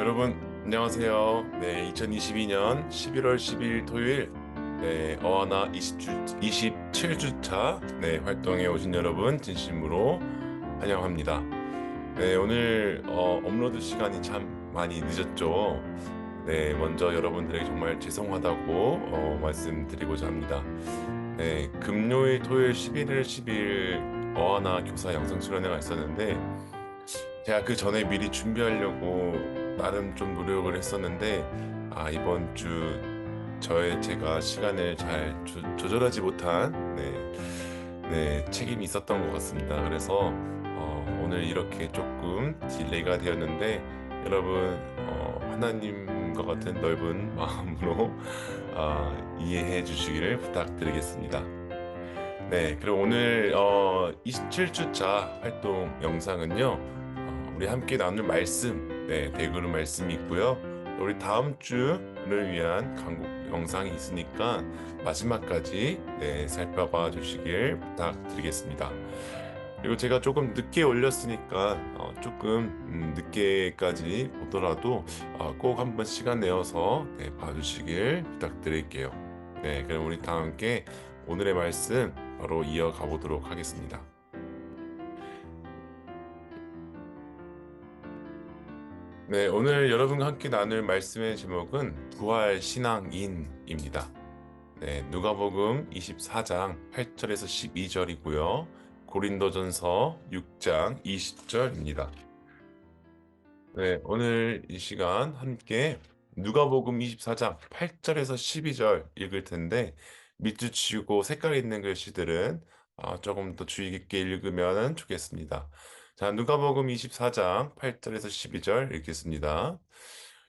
여러분 안녕하세요. 네, 2022년 11월 12일 토요일 어하나 27주차 활동에 오신 여러분 진심으로 환영합니다. 네, 오늘 업로드 시간이 참 많이 늦었죠. 네, 먼저 여러분들에게 정말 죄송하다고 말씀드리고자 합니다. 네, 금요일, 토요일 11일, 10일 어하나 교사 영상 수련회가 있었는데 제가 그 전에 미리 준비하려고 나름 좀 노력을 했었는데 이번 주 제가 시간을 잘 조절하지 못한 책임이 있었던 것 같습니다. 그래서 오늘 이렇게 조금 딜레이가 되었는데 여러분 하나님과 같은 넓은 마음으로 이해해 주시기를 부탁드리겠습니다. 네, 그럼 오늘 27주차 활동 영상은요. 우리 함께 나눌 말씀, 대그룹 말씀이 있고요. 또 우리 다음 주를 위한 강국 영상이 있으니까 마지막까지 살펴봐 주시길 부탁드리겠습니다. 그리고 제가 조금 늦게 올렸으니까 조금 늦게까지 보더라도 꼭 한번 시간 내어서 봐주시길 부탁드릴게요. 네, 그럼 우리 다 함께 오늘의 말씀 바로 이어가 보도록 하겠습니다. 네, 오늘 여러분과 함께 나눌 말씀의 제목은 부활 신앙인입니다. 네, 누가복음 24장 8절에서 12절이고요. 고린도전서 6장 20절입니다. 네, 오늘 이 시간 함께 누가복음 24장 8절에서 12절 읽을 텐데 밑줄 치고 색깔 있는 글씨들은 조금 더 주의 깊게 읽으면 좋겠습니다. 자, 누가복음 24장 8절에서 12절 읽겠습니다.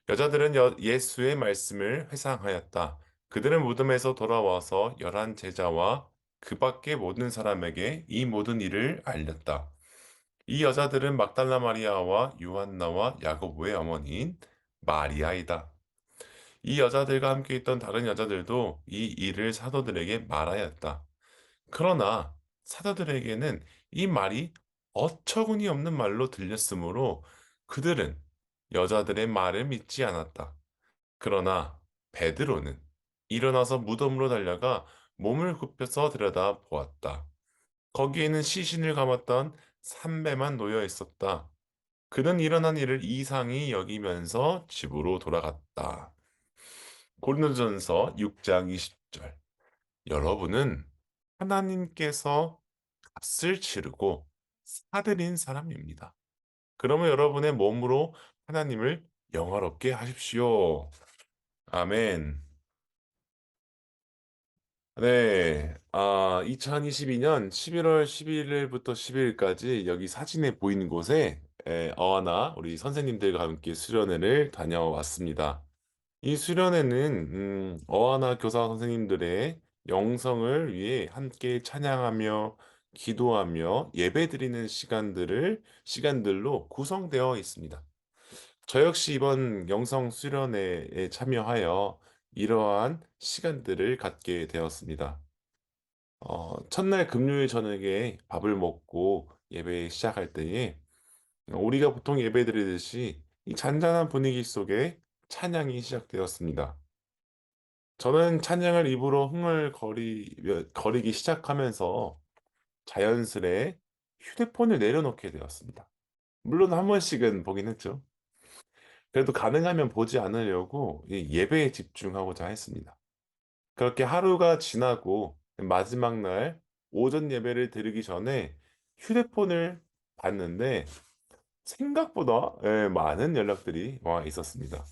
여자들은 예수의 말씀을 회상하였다. 그들은 무덤에서 돌아와서 11제자와 그 밖의 모든 사람에게 이 모든 일을 알렸다. 이 여자들은 막달라 마리아와 요한나와 야고보의 어머니인 마리아이다. 이 여자들과 함께 있던 다른 여자들도 이 일을 사도들에게 말하였다. 그러나 사도들에게는 이 말이 어처구니 없는 말로 들렸으므로 그들은 여자들의 말을 믿지 않았다. 그러나 베드로는 일어나서 무덤으로 달려가 몸을 굽혀서 들여다 보았다. 거기에는 시신을 감았던 삼배만 놓여 있었다. 그는 일어난 일을 이상히 여기면서 집으로 돌아갔다. 고린도전서 6장 20절. 여러분은 하나님께서 값을 치르고 사들인 사람입니다. 그러면 여러분의 몸으로 하나님을 영화롭게 하십시오. 아멘. 네, 2022년 11월 11일부터 12일까지 여기 사진에 보이는 곳에 어하나 우리 선생님들과 함께 수련회를 다녀왔습니다. 이 수련회는 어하나 교사 선생님들의 영성을 위해 함께 찬양하며 기도하며 예배드리는 시간들로 구성되어 있습니다. 저 역시 이번 영성 수련회에 참여하여 이러한 시간들을 갖게 되었습니다. 첫날 금요일 저녁에 밥을 먹고 예배 시작할 때에 우리가 보통 예배 드리듯이 이 잔잔한 분위기 속에 찬양이 시작되었습니다. 저는 찬양을 입으로 거리기 시작하면서 자연스레 휴대폰을 내려놓게 되었습니다. 물론 한 번씩은 보긴 했죠. 그래도 가능하면 보지 않으려고 이 예배에 집중하고자 했습니다. 그렇게 하루가 지나고 마지막 날 오전 예배를 드리기 전에 휴대폰을 봤는데 생각보다 많은 연락들이 와 있었습니다.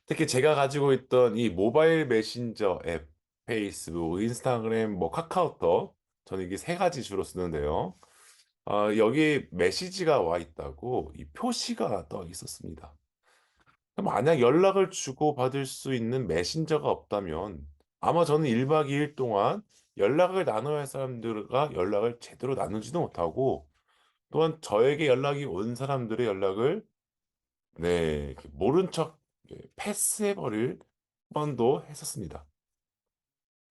특히 제가 가지고 있던 이 모바일 메신저 앱, 페이스북, 인스타그램, 뭐 카카오톡, 저는 이게 세 가지 주로 쓰는데요. 여기 메시지가 와 있다고 이 표시가 떠 있었습니다. 만약 연락을 주고받을 수 있는 메신저가 없다면 아마 저는 1박 2일 동안 연락을 나눠야 할 사람들과 연락을 제대로 나누지도 못하고 또한 저에게 연락이 온 사람들의 연락을 이렇게 모른 척 패스해버릴 뻔도 했었습니다.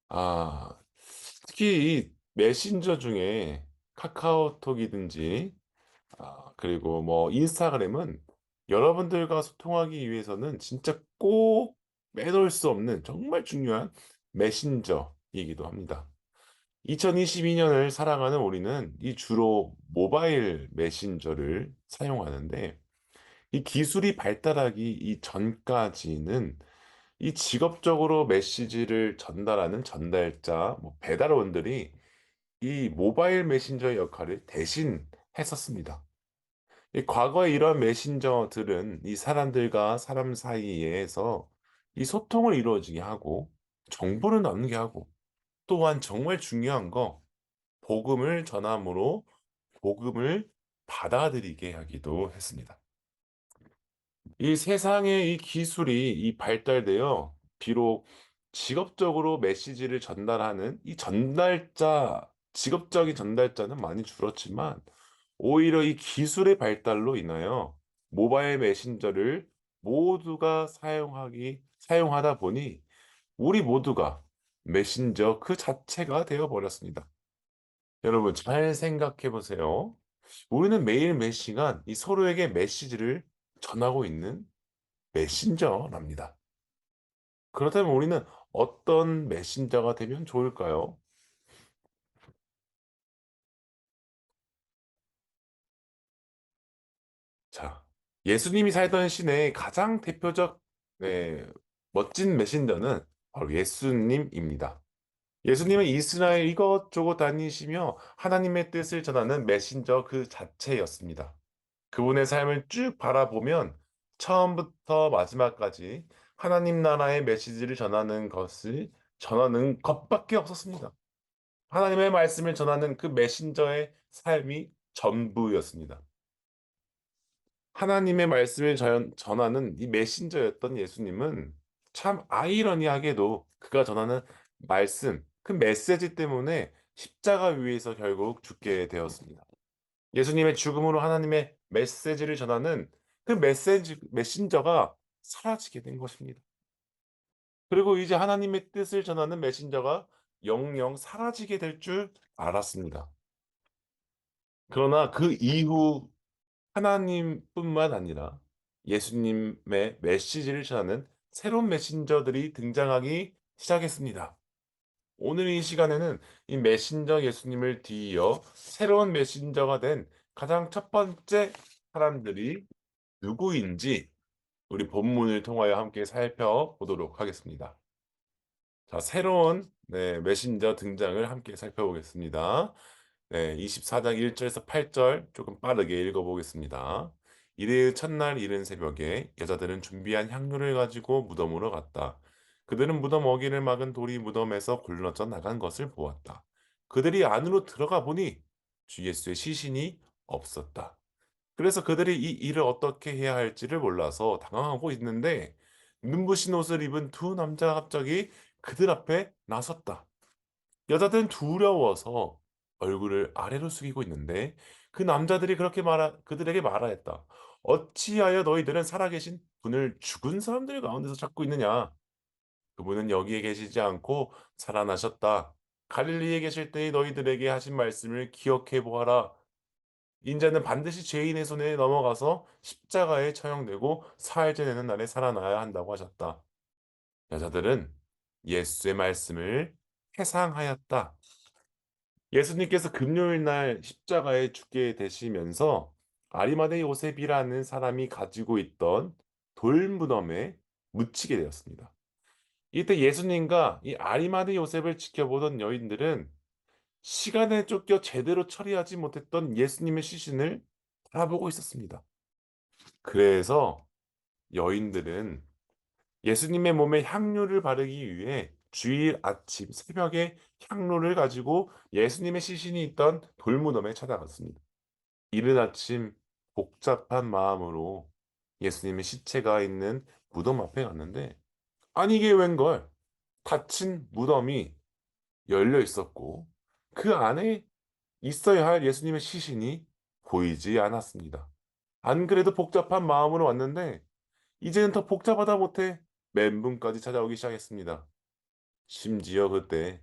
아, 특히 이 메신저 중에 카카오톡이든지 그리고 뭐 인스타그램은 여러분들과 소통하기 위해서는 진짜 꼭 빼놓을 수 없는 정말 중요한 메신저이기도 합니다. 2022년을 살아가는 우리는 이 주로 모바일 메신저를 사용하는데, 이 기술이 발달하기 이전까지는 이 직업적으로 메시지를 전달하는 전달자, 뭐 배달원들이 이 모바일 메신저의 역할을 대신 했었습니다. 이 과거에 이러한 메신저들은 이 사람들과 사람 사이에서 이 소통을 이루어지게 하고 정보를 나누게 하고, 또한 정말 중요한 거, 복음을 전함으로 복음을 받아들이게 하기도 했습니다. 이 세상의 이 기술이 이 발달되어 비록 직업적으로 메시지를 전달하는 이 전달자, 직업적인 전달자는 많이 줄었지만, 오히려 이 기술의 발달로 인하여 모바일 메신저를 모두가 사용하다 보니 우리 모두가 메신저 그 자체가 되어 버렸습니다. 여러분 잘 생각해 보세요. 우리는 매일 몇 시간 이 서로에게 메시지를 전하고 있는 메신저랍니다. 그렇다면 우리는 어떤 메신저가 되면 좋을까요? 자, 예수님이 살던 시대의 가장 대표적, 네, 멋진 메신저는 바로 예수님입니다. 예수님은 이스라엘 이것저것 다니시며 하나님의 뜻을 전하는 메신저 그 자체였습니다. 그분의 삶을 쭉 바라보면 처음부터 마지막까지 하나님 나라의 메시지를 전하는 것밖에 없었습니다. 하나님의 말씀을 전하는 그 메신저의 삶이 전부였습니다. 하나님의 말씀을 전하는 이 메신저였던 예수님은 참 아이러니하게도 그가 전하는 말씀, 그 메시지 때문에 십자가 위에서 결국 죽게 되었습니다. 예수님의 죽음으로 하나님의 메시지를 전하는 그 메신저가 사라지게 된 것입니다. 그리고 이제 하나님의 뜻을 전하는 메신저가 영영 사라지게 될 줄 알았습니다. 그러나 그 이후 하나님뿐만 아니라 예수님의 메시지를 전하는 새로운 메신저들이 등장하기 시작했습니다. 오늘 이 시간에는 이 메신저 예수님을 뒤이어 새로운 메신저가 된 가장 첫 번째 사람들이 누구인지 우리 본문을 통하여 함께 살펴보도록 하겠습니다. 자, 새로운 메신저 등장을 함께 살펴보겠습니다. 네, 24장 1절에서 8절 조금 빠르게 읽어보겠습니다. 이르 첫날 이른 새벽에 여자들은 준비한 향료를 가지고 무덤으로 갔다. 그들은 무덤 어귀를 막은 돌이 무덤에서 굴러져 나간 것을 보았다. 그들이 안으로 들어가 보니 주 예수의 시신이 없었다. 그래서 그들이 이 일을 어떻게 해야 할지를 몰라서 당황하고 있는데, 눈부신 옷을 입은 두 남자가 갑자기 그들 앞에 나섰다. 여자들은 두려워서 얼굴을 아래로 숙이고 있는데, 그 남자들이 그들에게 말하였다. 어찌하여 너희들은 살아계신 분을 죽은 사람들 가운데서 찾고 있느냐? 그분은 여기에 계시지 않고 살아나셨다. 갈릴리에 계실 때에 너희들에게 하신 말씀을 기억해 보아라. 인자는 반드시 죄인의 손에 넘어가서 십자가에 처형되고 사흘째 되는 날에 살아나야 한다고 하셨다. 여자들은 예수의 말씀을 회상하였다. 예수님께서 금요일 날 십자가에 죽게 되시면서 아리마대 요셉이라는 사람이 가지고 있던 돌무덤에 묻히게 되었습니다. 이때 예수님과 이 아리마대 요셉을 지켜보던 여인들은 시간에 쫓겨 제대로 처리하지 못했던 예수님의 시신을 바라보고 있었습니다. 그래서 여인들은 예수님의 몸에 향료를 바르기 위해 주일 아침 새벽에 향로를 가지고 예수님의 시신이 있던 돌무덤에 찾아갔습니다. 이른 아침 복잡한 마음으로 예수님의 시체가 있는 무덤 앞에 갔는데, 아니 이게 웬걸? 닫힌 무덤이 열려 있었고 그 안에 있어야 할 예수님의 시신이 보이지 않았습니다. 안 그래도 복잡한 마음으로 왔는데 이제는 더 복잡하다 못해 멘붕까지 찾아오기 시작했습니다. 심지어 그때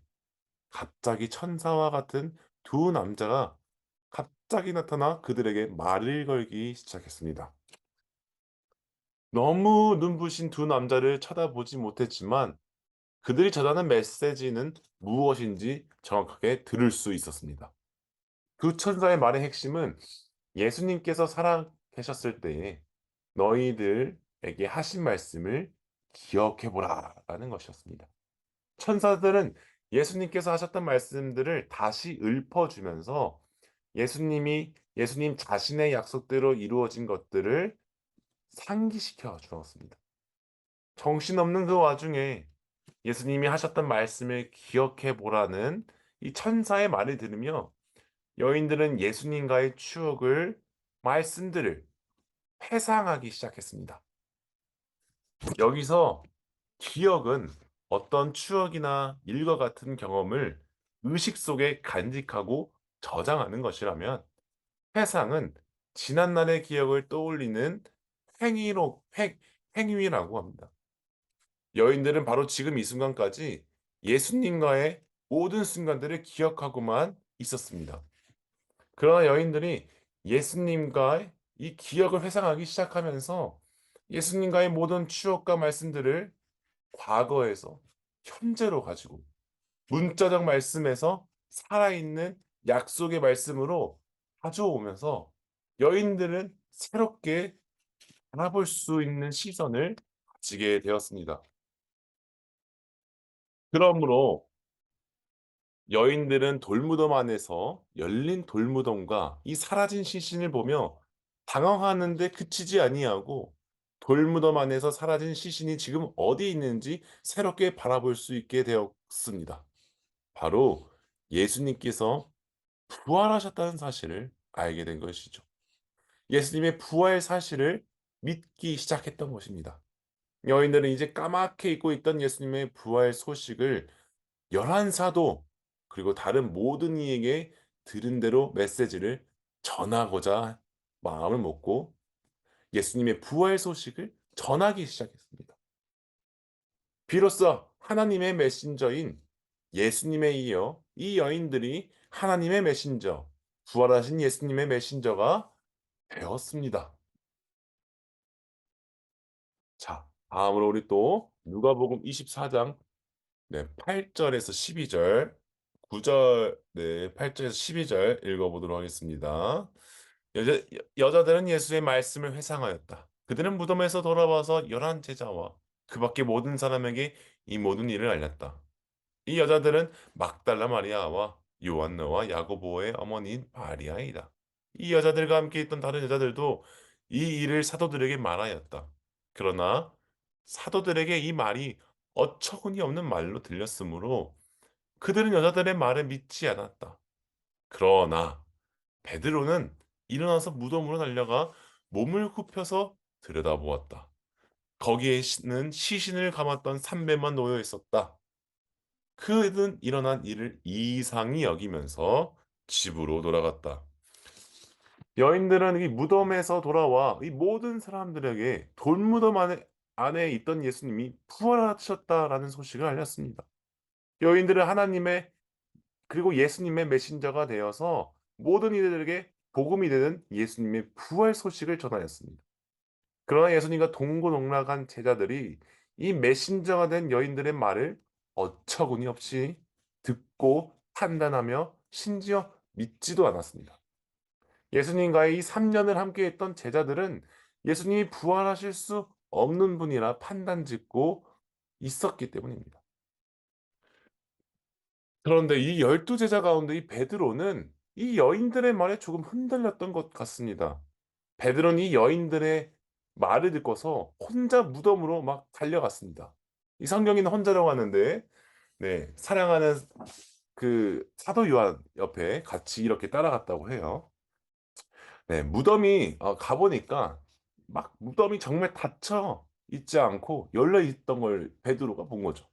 갑자기 천사와 같은 두 남자가 갑자기 나타나 그들에게 말을 걸기 시작했습니다. 너무 눈부신 두 남자를 쳐다보지 못했지만 그들이 전하는 메시지는 무엇인지 정확하게 들을 수 있었습니다. 두 천사의 말의 핵심은 예수님께서 살아계셨을 때에 너희들에게 하신 말씀을 기억해 보라라는 것이었습니다. 천사들은 예수님께서 하셨던 말씀들을 다시 읊어주면서 예수님 자신의 약속대로 이루어진 것들을 상기시켜 주었습니다. 정신없는 그 와중에 예수님이 하셨던 말씀을 기억해 보라는 이 천사의 말을 들으며 여인들은 예수님과의 추억을 말씀들을 회상하기 시작했습니다. 여기서 기억은 어떤 추억이나 일과 같은 경험을 의식 속에 간직하고 저장하는 것이라면 회상은 지난날의 기억을 떠올리는 행위라고 합니다. 여인들은 바로 지금 이 순간까지 예수님과의 모든 순간들을 기억하고만 있었습니다. 그러나 여인들이 예수님과의 이 기억을 회상하기 시작하면서 예수님과의 모든 추억과 말씀들을 과거에서 현재로 가지고 문자적 말씀에서 살아있는 약속의 말씀으로 가져오면서 여인들은 새롭게 바라볼 수 있는 시선을 가지게 되었습니다. 그러므로 여인들은 돌무덤 안에서 열린 돌무덤과 이 사라진 시신을 보며 당황하는데 그치지 아니하고 돌무덤 안에서 사라진 시신이 지금 어디 있는지 새롭게 바라볼 수 있게 되었습니다. 바로 예수님께서 부활하셨다는 사실을 알게 된 것이죠. 예수님의 부활 사실을 믿기 시작했던 것입니다. 여인들은 이제 까맣게 잊고 있던 예수님의 부활 소식을 11 사도 그리고 다른 모든 이에게 들은 대로 메시지를 전하고자 마음을 먹고 예수님의 부활 소식을 전하기 시작했습니다. 비로소 하나님의 메신저인 예수님에 이어 이 여인들이 하나님의 메신저, 부활하신 예수님의 메신저가 되었습니다. 자, 다음으로 우리 또 누가복음 24장 8절에서 12절, 9절, 8절에서 12절 읽어보도록 하겠습니다. 여자들은 예수의 말씀을 회상하였다. 그들은 무덤에서 돌아와서 11 제자와 그 밖에 모든 사람에게 이 모든 일을 알렸다. 이 여자들은 막달라 마리아와 요한나와 야고보의 어머니인 마리아이다. 이 여자들과 함께 있던 다른 여자들도 이 일을 사도들에게 말하였다. 그러나 사도들에게 이 말이 어처구니 없는 말로 들렸으므로 그들은 여자들의 말을 믿지 않았다. 그러나 베드로는 일어나서 무덤으로 달려가 몸을 굽혀서 들여다보았다. 거기에는 시신을 감았던 삼배만 놓여 있었다. 그는 일어난 일을 이상히 여기면서 집으로 돌아갔다. 여인들은 이 무덤에서 돌아와 이 모든 사람들에게 돌무덤 안에 있던 예수님이 부활하셨다라는 소식을 알렸습니다. 여인들은 하나님의 그리고 예수님의 메신저가 되어서 모든 이들에게 복음이 되는 예수님의 부활 소식을 전하였습니다. 그러나 예수님과 동고동락한 제자들이 이 메신저가 된 여인들의 말을 어처구니 없이 듣고 판단하며 심지어 믿지도 않았습니다. 예수님과의 이 3년을 함께했던 제자들은 예수님이 부활하실 수 없는 분이라 판단 짓고 있었기 때문입니다. 그런데 이 12 제자 가운데 이 베드로는 이 여인들의 말에 조금 흔들렸던 것 같습니다. 베드로는 이 여인들의 말을 듣고서 혼자 무덤으로 막 달려갔습니다. 이 성경에는 혼자라고 하는데 사랑하는 그 사도 요한 옆에 같이 이렇게 따라갔다고 해요. 무덤이 가 보니까 막 무덤이 정말 닫혀 있지 않고 열려 있던 걸 베드로가 본 거죠.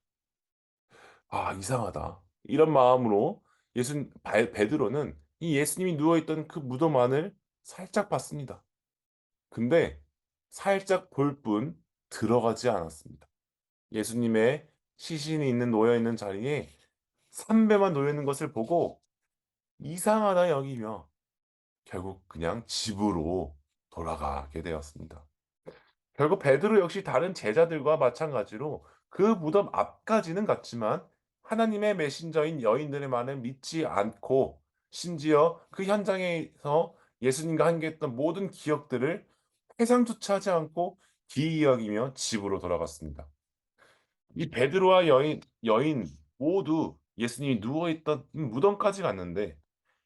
'아 이상하다.' 이런 마음으로 베드로는 이 예수님이 누워 있던 그 무덤 안을 살짝 봤습니다. 근데 살짝 볼 뿐 들어가지 않았습니다. 예수님의 시신이 놓여 있는 자리에 삼배만 놓여 있는 것을 보고 이상하다 여기며 결국 그냥 집으로 돌아가게 되었습니다. 결국 베드로 역시 다른 제자들과 마찬가지로 그 무덤 앞까지는 갔지만 하나님의 메신저인 여인들의 말을 믿지 않고 심지어 그 현장에서 예수님과 함께했던 모든 기억들을 회상조차 하지 않고 기이히 여기며 집으로 돌아갔습니다. 이 베드로와 여인 모두 예수님이 누워 있던 무덤까지 갔는데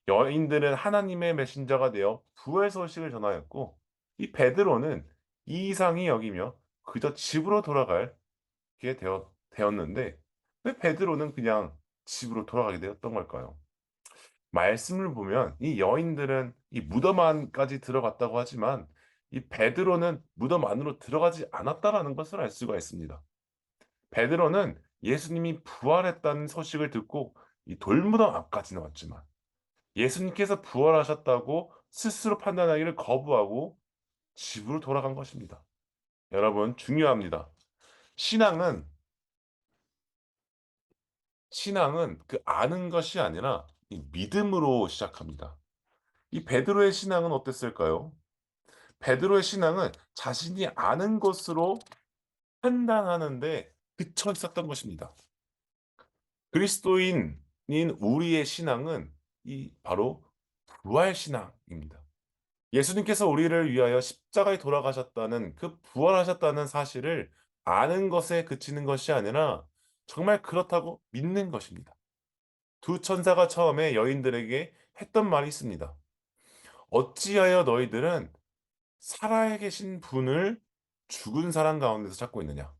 여인들은 하나님의 메신저가 되어 부활 소식을 전하였고 이 베드로는 이 이상히 여기며 그저 집으로 돌아가게 되었는데 왜 베드로는 그냥 집으로 돌아가게 되었던 걸까요? 말씀을 보면 이 여인들은 이 무덤 안까지 들어갔다고 하지만 이 베드로는 무덤 안으로 들어가지 않았다라는 것을 알 수가 있습니다. 베드로는 예수님이 부활했다는 소식을 듣고 이 돌무덤 앞까지는 왔지만 예수님께서 부활하셨다고 스스로 판단하기를 거부하고 집으로 돌아간 것입니다. 여러분 중요합니다. 신앙은 신앙은 그 아는 것이 아니라 이 믿음으로 시작합니다. 이 베드로의 신앙은 어땠을까요? 베드로의 신앙은 자신이 아는 것으로 판단하는데 그쳐 있었던 것입니다. 그리스도인인 우리의 신앙은 이 바로 부활 신앙입니다. 예수님께서 우리를 위하여 십자가에 돌아가셨다는 그 부활하셨다는 사실을 아는 것에 그치는 것이 아니라 정말 그렇다고 믿는 것입니다. 두 천사가 처음에 여인들에게 했던 말이 있습니다. 어찌하여 너희들은 살아계신 분을 죽은 사람 가운데서 찾고 있느냐?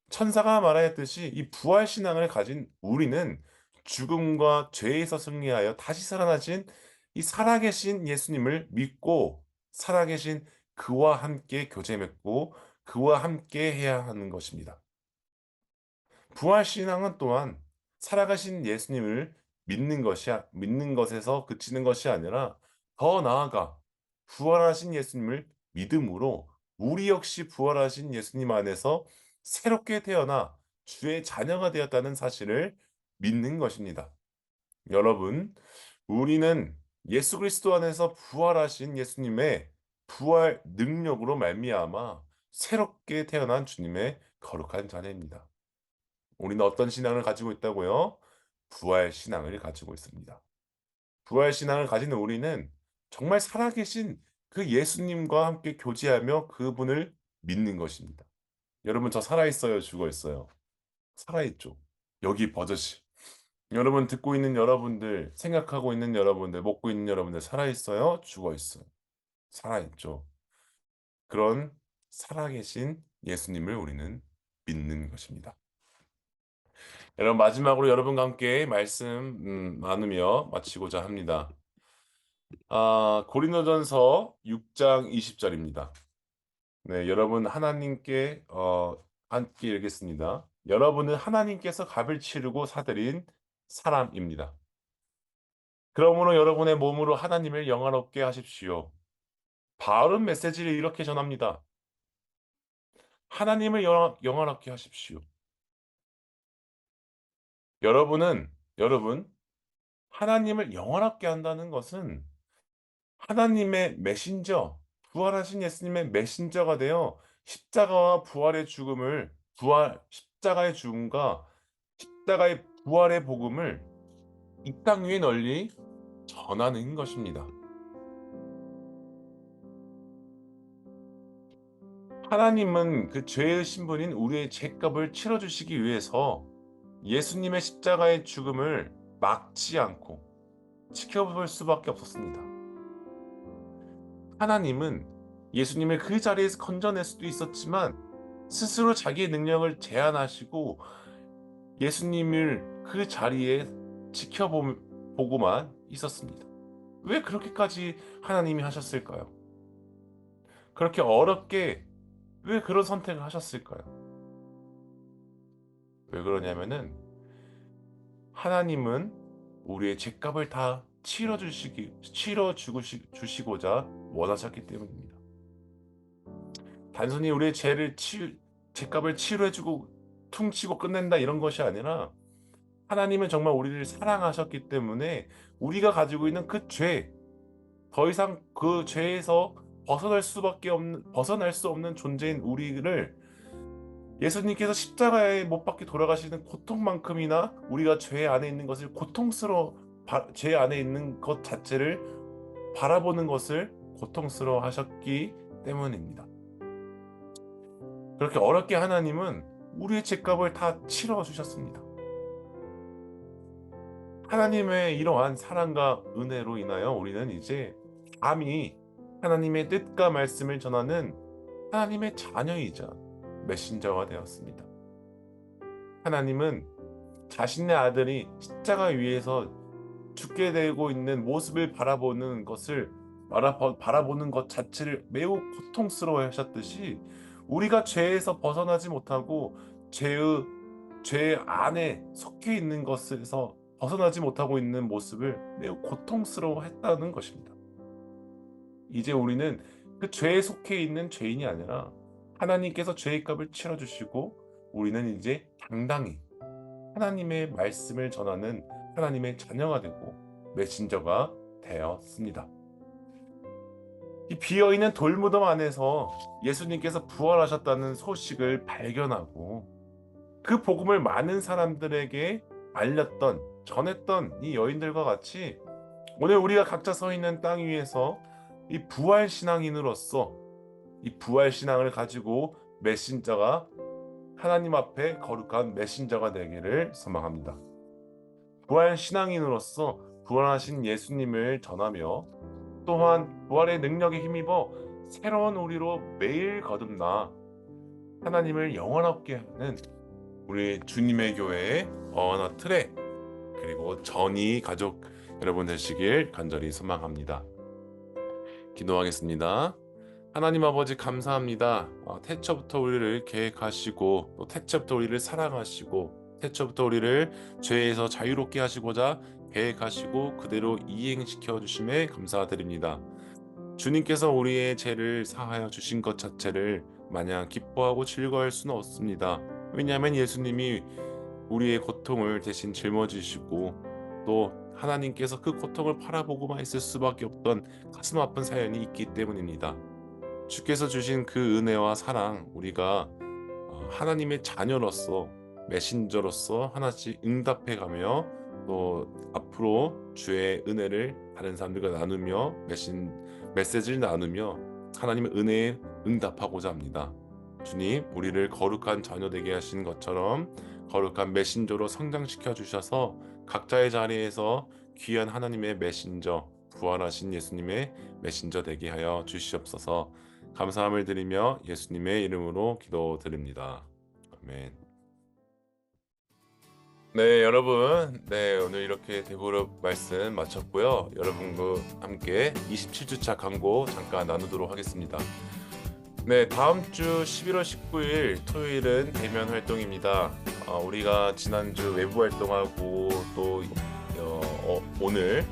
천사가 말하였듯이 이 부활 신앙을 가진 우리는 죽음과 죄에서 승리하여 다시 살아나신 이 살아계신 예수님을 믿고 살아계신 그와 함께 교제 맺고 그와 함께 해야 하는 것입니다. 부활 신앙은 또한 살아가신 예수님을 믿는 것에서 그치는 것이 아니라 더 나아가 부활하신 예수님을 믿음으로 우리 역시 부활하신 예수님 안에서 새롭게 태어나 주의 자녀가 되었다는 사실을 믿는 것입니다. 여러분, 우리는 예수 그리스도 안에서 부활하신 예수님의 부활 능력으로 말미암아 새롭게 태어난 주님의 거룩한 자녀입니다. 우리는 어떤 신앙을 가지고 있다고요? 부활 신앙을 가지고 있습니다. 부활 신앙을 가진 우리는 정말 살아계신 그 예수님과 함께 교제하며 그분을 믿는 것입니다. 여러분 저 살아있어요? 죽어있어요? 살아있죠. 여기 버젓이. 여러분 듣고 있는 여러분들, 생각하고 있는 여러분들, 먹고 있는 여러분들 살아있어요? 죽어있어요? 살아있죠. 그런 살아계신 예수님을 우리는 믿는 것입니다. 여러분 마지막으로 여러분과 함께 말씀 나누며 마치고자 합니다. 고린도전서 6장 20절입니다. 네, 여러분 하나님께 함께 읽겠습니다. 여러분은 하나님께서 값을 치르고 사들인 사람입니다. 그러므로 여러분의 몸으로 하나님을 영화롭게 하십시오. 바울은 메시지를 이렇게 전합니다. 하나님을 영화롭게 하십시오. 여러분 하나님을 영화롭게 한다는 것은 하나님의 메신저, 부활하신 예수님의 메신저가 되어 십자가와 부활의 죽음을 십자가의 죽음과 십자가의 부활의 복음을 이 땅 위에 널리 전하는 것입니다. 하나님은 그 죄의 신분인 우리의 죄값을 치러 주시기 위해서 예수님의 십자가의 죽음을 막지 않고 지켜볼 수밖에 없었습니다. 하나님은 예수님을 그 자리에서 건져낼 수도 있었지만 스스로 자기의 능력을 제한하시고 예수님을 그 자리에 지켜보고만 있었습니다. 왜 그렇게까지 하나님이 하셨을까요? 그렇게 어렵게 왜 그런 선택을 하셨을까요? 왜 그러냐면은 하나님은 우리의 죄값을 다 주시고자 원하셨기 때문입니다. 단순히 우리의 죄값을 치료해주고 퉁치고 끝낸다 이런 것이 아니라 하나님은 정말 우리를 사랑하셨기 때문에 우리가 가지고 있는 그 죄, 더 이상 그 죄에서 벗어날 수 없는 존재인 우리를 예수님께서 십자가에 못 박혀 돌아가시는 고통만큼이나 우리가 죄 안에 있는 것을 죄 안에 있는 것 자체를 바라보는 것을 고통스러워 하셨기 때문입니다. 그렇게 어렵게 하나님은 우리의 죄값을 다 치러 주셨습니다. 하나님의 이러한 사랑과 은혜로 인하여 우리는 이제 감히 하나님의 뜻과 말씀을 전하는 하나님의 자녀이자 메신저가 되었습니다. 하나님은 자신의 아들이 십자가 위에서 죽게 되고 있는 모습을 바라보는 것 자체를 매우 고통스러워 하셨듯이, 우리가 죄에서 벗어나지 못하고 죄 안에 속해 있는 것에서 벗어나지 못하고 있는 모습을 매우 고통스러워 했다는 것입니다. 이제 우리는 그 죄에 속해 있는 죄인이 아니라 하나님께서 죄의 값을 치러주시고 우리는 이제 당당히 하나님의 말씀을 전하는 하나님의 자녀가 되고 메신저가 되었습니다. 이 비어있는 돌무덤 안에서 예수님께서 부활하셨다는 소식을 발견하고 그 복음을 많은 사람들에게 전했던 이 여인들과 같이 오늘 우리가 각자 서 있는 땅 위에서 이 부활신앙인으로서 이 부활신앙을 가지고 하나님 앞에 거룩한 메신저가 되기를 소망합니다. 부활신앙인으로서 부활하신 예수님을 전하며 또한 부활의 능력에 힘입어 새로운 우리로 매일 거듭나 하나님을 영원하게 하는 우리 주님의 교회의 어워너 트레 그리고 전이 가족 여러분 되시길 간절히 소망합니다. 기도하겠습니다. 하나님 아버지 감사합니다. 태초부터 우리를 계획하시고 또 태초부터 우리를 사랑하시고 태초부터 우리를 죄에서 자유롭게 하시고자 계획하시고 그대로 이행시켜 주심에 감사드립니다. 주님께서 우리의 죄를 사하여 주신 것 자체를 마냥 기뻐하고 즐거워할 수는 없습니다. 왜냐하면 예수님이 우리의 고통을 대신 짊어지시고 또 하나님께서 그 고통을 바라보고만 있을 수밖에 없던 가슴 아픈 사연이 있기 때문입니다. 주께서 주신 그 은혜와 사랑, 우리가 하나님의 자녀로서 메신저로서 하나씩 응답해가며 또 앞으로 주의 은혜를 다른 사람들과 나누며 메시지를 나누며 하나님의 은혜에 응답하고자 합니다. 주님, 우리를 거룩한 자녀 되게 하신 것처럼 거룩한 메신저로 성장시켜 주셔서 각자의 자리에서 귀한 하나님의 메신저, 부활하신 예수님의 메신저 되게 하여 주시옵소서. 감사함을 드리며 예수님의 이름으로 기도드립니다. 아멘. 네, 여러분. 오늘 이렇게 대보력 말씀 마쳤고요. 여러분과 함께 27주차 광고 잠깐 나누도록 하겠습니다. 네, 다음 주 11월 19일 토요일은 대면 활동입니다. 우리가 지난주 외부 활동하고 또 오늘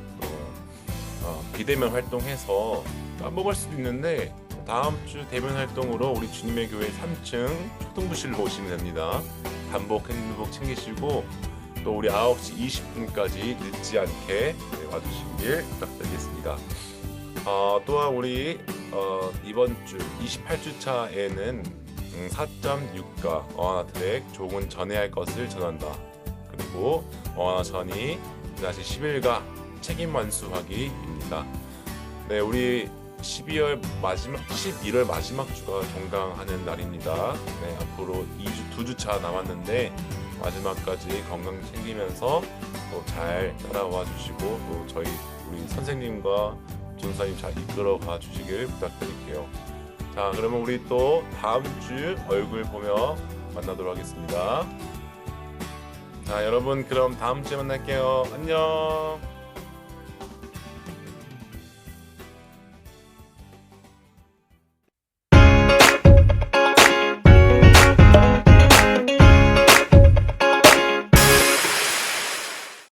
비대면 활동해서 까먹을 수도 있는데 다음 주 대면 활동으로 우리 주님의 교회 3층 초등부실로 오시면 됩니다. 단복, 핸드복 챙기시고 또 우리 9시 20분까지 늦지 않게 와주시길 부탁드리겠습니다. 또한 우리 이번 주 28주차에는 4.6가 어하나 트랙 조금 전해야 할 것을 전한다. 그리고 어하나 전이 다시 10일가 책임 완수하기입니다. 네, 우리 11월 마지막 주가 종강하는 날입니다. 네, 앞으로 2주차 남았는데 마지막까지 건강 챙기면서 또 잘 따라와 주시고 또 우리 선생님과 전사님 잘 이끌어가 주시길 부탁드릴게요. 자, 그러면 우리 또 다음 주 얼굴 보며 만나도록 하겠습니다. 자, 여러분 그럼 다음 주에 만날게요. 안녕.